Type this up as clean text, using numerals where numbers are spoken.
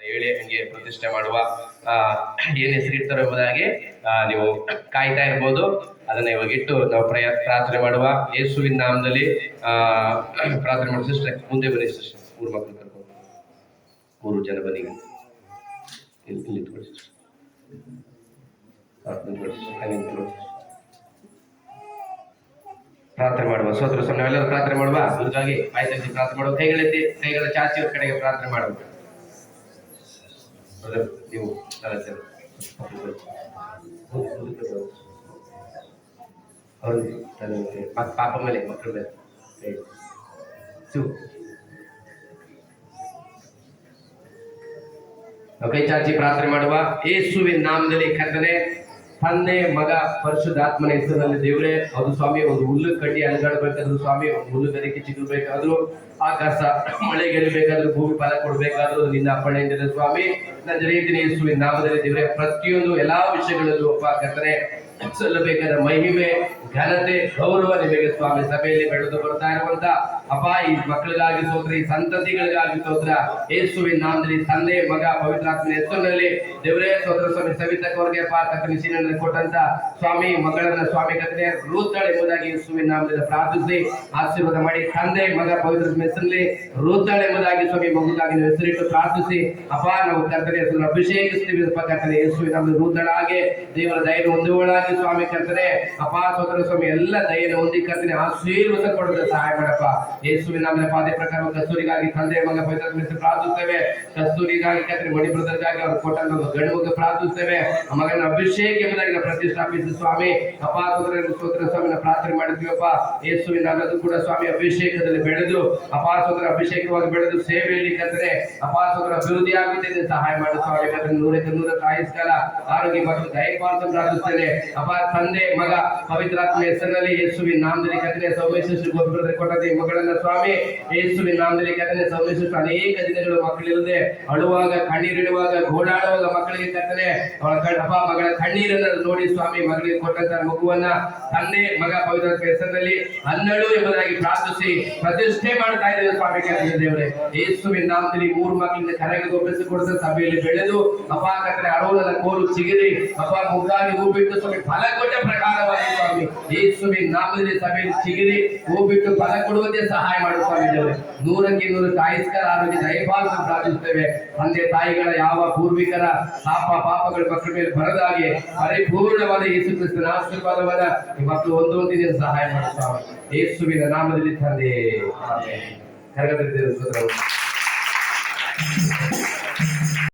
ಹೇಳಿ ಹಂಗೆ ಪ್ರತಿಷ್ಠೆ ಮಾಡುವ ಏನ್ ಹೆಸರಿಡ್ತಾರೋ ಎಂಬುದಾಗಿ ನೀವು ಕಾಯ್ತಾ ಇರ್ಬೋದು. ಅದನ್ನ ಇವಾಗ ಇಟ್ಟು ನಾವು ಪ್ರಾರ್ಥನೆ ಮಾಡುವ. ಯೇಸುವಿನ ನಾಮದಲ್ಲಿ ಪ್ರಾರ್ಥನೆ ಮಾಡುವ. ಸಿಸ್ಟರ್ ಮುಂದೆ ಬನ್ನಿ ಸಿಸ್ಟರ್. 3 ಮಕ್ಕಳು ಕರ್ಕೊಂಡು 3 ಜನ ಬನ್ನಿ. ಇಲ್ಲಿ ಪ್ರಾರ್ಥನೆ ಮಾಡುವ. ಸೋದರ ನಾವೆಲ್ಲರೂ ಪ್ರಾರ್ಥನೆ ಮಾಡುವ. ದುರ್ಗಾಗಿ ಆಯ್ತು ಪ್ರಾರ್ಥನೆ ಮಾಡುವ. ಕೈಗಳೆತ್ತಿ, ಕೈಗಳ ಚಾಚಿಯ ಕಡೆಗೆ ಪ್ರಾರ್ಥನೆ ಮಾಡುವ. ನೀವು ಪಾಪ ಮೇಲೆ ಮಕ್ಕಳ ಮೇಲೆ ಕೈ ಚಾಚಿ ಪ್ರಾರ್ಥನೆ ಮಾಡುವ. ಯೇಸುವಿನ ನಾಮದಲ್ಲಿ ಕರ್ತನೇ, ತಂದೆ, ಮಗ, ಪರಿಶುದ್ಧಾತ್ಮನ ಹೆಸರಿನಲ್ಲಿ ದೇವರೇ, ಅದು ಸ್ವಾಮಿ ಒಂದು ಹುಲ್ಲು ಕಡ್ಡಿ ಅಲುಗಾಡಬೇಕಾದ್ರು ಸ್ವಾಮಿ, ಒಂದು ಹುಲ್ಲು ಗರಿಕೆ ಚಿಗುರಬೇಕಾದ್ರು, ಆಕಾಶ ಮಳೆ ಗೆಲ್ಲಬೇಕಾದ್ರೂ, ಭೂಮಿ ಫಲ ಕೊಡಬೇಕಾದ್ರೂ ನಿನ್ನ ಅಪ್ಪಣೆಯಿಂದ ಸ್ವಾಮಿ, ನನ್ನ ರೀತಿಯ ಯೇಸುವಿನ ನಾಮದಲ್ಲಿ ದೇವರೇ, ಪ್ರತಿಯೊಂದು ಎಲ್ಲಾ ವಿಷಯಗಳಲ್ಲೂ ಅಪ್ಪ ಕರ್ತನೇ ಸಲ್ಲಬೇಕಾದ ಮಹಿಮೆ, ಘನತೆ, ಗೌರವ ನಿಮಗೆ ಸ್ವಾಮಿ. ಸಭೆಯಲ್ಲಿ ಬೆಳೆದು ಬರ್ತಾ ಇರುವಂತ ಅಪ್ಪ ಈ ಮಕ್ಕಳಿಗಾಗಿ ಸ್ತೋತ್ರ, ಈ ಸಂತತಿಗಳಿಗಾಗಿ ಸ್ತೋತ್ರ. ಯೇಸುವಿನ ನಾಮದಲ್ಲಿ ತಂದೆ, ಮಗ, ಪವಿತ್ರಾತ್ಮನ ಹೆಸರಿನಲ್ಲಿ ದೇವರೇ ಸ್ತೋತ್ರ ಸ್ವಾಮಿ. ಸವಿತಕ್ಕವರಿಗೆ ಕಥನಿಸಿನಲ್ಲಿ ಕೊಟ್ಟಂತ ಸ್ವಾಮಿ ಮಗಳನ್ನ ಸ್ವಾಮಿ ಕಥನೆ ರೂತಾಳ ಎಂಬುದಾಗಿ ಯೇಸುವಿನ ನಾಮದಲ್ಲಿ ಪ್ರಾರ್ಥಿಸಿ ಆಶೀರ್ವಾದ ಮಾಡಿ. ತಂದೆ, ಮಗ, ಪವಿತ್ರಾತ್ಮನ ಹೆಸರಲ್ಲಿ ರೂತಾಳ ಎಂಬುದಾಗಿ ಸ್ವಾಮಿ ಮಗುಗಾಗಿ ನೀವು ಹೆಸರಿಟ್ಟು ಪ್ರಾರ್ಥಿಸಿ ಅಪ್ಪ ನಾವು ಕರ್ತನೆ ಹೆಸರನ್ನು ಅಭಿಷೇಕಿಸ್ತೀವಿ ಕರ್ತನೆ. ಯೇಸುವಿನ ನಾಮದಲ್ಲಿ ರೂತಾಳಾಗಿ ದೇವರ ದಯೆಯನ್ನು ಹೊಂದುವಳಾಗಿ ಸ್ವಾಮಿ ಕರ್ತನೆ ಅಪ್ಪ ಸ್ತೋತ್ರ ಸ್ವಾಮಿ. ಎಲ್ಲ ದಯೆಯನ್ನು ಹೊಂದಿ ಕರ್ತನೆ ಆಶೀರ್ವಾದ ಕೊಡೋದು ಸಹಾಯ ಮಾಡಪ್ಪ. ಯೇಸುವಿನ ನಾಮದ ಪಾದೆ ಪ್ರಕಾರ ಕಸ್ತೂರಿಗಾಗಿ ತಂದೆ, ಮಗ, ಪವಿತ್ರಾತ್ಮನ ಹೆಸರು ಪ್ರಾರ್ಥಿಸ್ತೇವೆ. ಕಸ್ತೂರಿಗಾಗಿ ಕರ್ತನೆ ಮಣಿ ಬ್ರದರ್ಗಾಗಿ ಅವ್ರು ಕೊಟ್ಟಂತ ಒಂದು ಗಂಡು ಮಗ ಪ್ರಾರ್ಥಿಸ್ತೇವೆ. ಆ ಮಗನ ಅಭಿಷೇಕ ಎಂಬುದಾಗಿ ಪ್ರತಿಷ್ಠಾಪಿಸಿ ಸ್ವಾಮಿ ಅಪ್ಪ ಸ್ತೋತ್ರ ಸ್ವಾಮಿನ ಪ್ರಾರ್ಥನೆ ಮಾಡಿದ್ವಿಪ್ಪ. ಯೇಸುವಿನ ನಾಮದ್ದು ಕೂಡ ಸ್ವಾಮಿ ಅಭಿಷೇಕದಲ್ಲಿ ಬೆಳೆದು ಅಪ್ಪ ಸ್ತೋತ್ರ ಅಭಿಷೇಕವಾಗಿ ಬೆಳೆದು ಸೇವೆಯಲ್ಲಿ ಕರ್ತನೆ ಅಪ್ಪ ಸ್ತೋತ್ರ ಅಭಿವೃದ್ಧಿ ಆಗುತ್ತಿದೆ ಸಹಾಯ ಮಾಡಿ ಸ್ವಾಮಿ ಕರ್ತನೆ. 100 ಆಯುಷ್ಕಾಲ ಆರೋಗ್ಯ ಮತ್ತು ದಯಪಾರ್ಥ ಪ್ರಾರ್ಥಿಸ್ತೇನೆ ಅಪ್ಪ. ತಂದೆ, ಮಗ, ಪವಿತ್ರಾತ್ಮ ಹೆಸರಿನಲ್ಲಿ ಯೇಸುವಿನ ನಾಮದಲ್ಲಿ ಕರ್ತನೆ ಸೌಮೇಶ್ವರ ಗೋಪಿಬ್ರದರ್ ಕೊಟ್ಟದೆ ಮಗಳನ್ನ ಸ್ವಾಮಿ ಯೇಸುವಿನ ನಾಮದಲ್ಲಿ ಕರ್ತನೆ ಸೌಮೇಶ್ವರ ಅನೇಕ ದಿನಗಳು ಮಕ್ಕಳಿಲ್ಲದೆ ಅಳುವಾಗ, ಕಣ್ಣೀರಿಡುವಾಗ, ಗೋಡಾಡುವಾಗ ಮಕ್ಕಳಿಗೆ ಕರ್ತನೆ ಅಪ್ಪ ಮಗಳ ಕಣ್ಣೀರನ್ನು ನೋಡಿ ಸ್ವಾಮಿ ಮಗಳಿಗೆ ಕೊಟ್ಟಂತ ಮಗುವನ್ನ ತಂದೆ, ಮಗ, ಪವಿತ್ರಾತ್ಮ ಹೆಸರಿನಲ್ಲಿ ಹನ್ನಳು ಎಂಬುದಾಗಿ ಪ್ರಾರ್ಥಿಸಿ ಪ್ರತಿಷ್ಠೆ ಮಾಡ್ತಾ ಇದ್ದೇವೆ ಸ್ವಾಮಿ ಕರ್ತನೆ ದೇವರೇ. ಯೇಸುವಿನ ನಾಮದಲ್ಲಿ 3 ಮಕ್ಕಳಿಂದ ಕರೆಗೆ ಗೊಬ್ಬರಿಸಿಕೊಡುತ್ತ ಸಭೆಯಲ್ಲಿ ಬೆಳೆದು ಅಪ್ಪ ಕರ್ತನೆ ಅರೋಣದ ಕೋಲು ಚಿಗಿರಿ ಅಪ್ಪ ಮುಗ್ಗಾಗಿ ಹೂ ಬಿಟ್ಟು ಸ್ವಾಮಿ ಫಲ ಕೊಟ್ಟ ಪ್ರಕಾರವಾಗಿ ಸ್ವಾಮಿ ಯೇಸುವಿನ ನಾಮದಲ್ಲಿ ಸಭೆಯಲ್ಲಿ ಚಿಗಿರಿ ಹೂ ಬಿಟ್ಟು ಫಲ ಕೊಡುವಂತೆ ಸಹಾಯ ಮಾಡುವ ಸ್ವಾಮಿ ದೇವರೇ. 100ಕ್ಕೆ 100 ಆಯುಷ್ಕಾಲ ಆರೋಗ್ಯ ದಯಪಾರ್ಥ ಪ್ರಾರ್ಥಿಸುತ್ತೇವೆ. ತಂದೆ ತಾಯಿಗಳ ಯಾವ ಪೂರ್ವಿಕರ ಪಾಪಗಳು ಮಕ್ಕಳ ಮೇಲೆ ಬರದಾಗೆ ಪರಿಪೂರ್ಣವಾದ ಯೇಸು ಕ್ರಿಸ್ತನ ಆಶೀರ್ವಾದವಾದ ಈ ಮಕ್ಕಳು ಒಂದೊಂದಿನ ಸಹಾಯ ಮಾಡುತ್ತಾರೆ ಯೇಸುವಿನ ನಾಮದಲ್ಲಿ ತಂದೆ. ಕರಗದ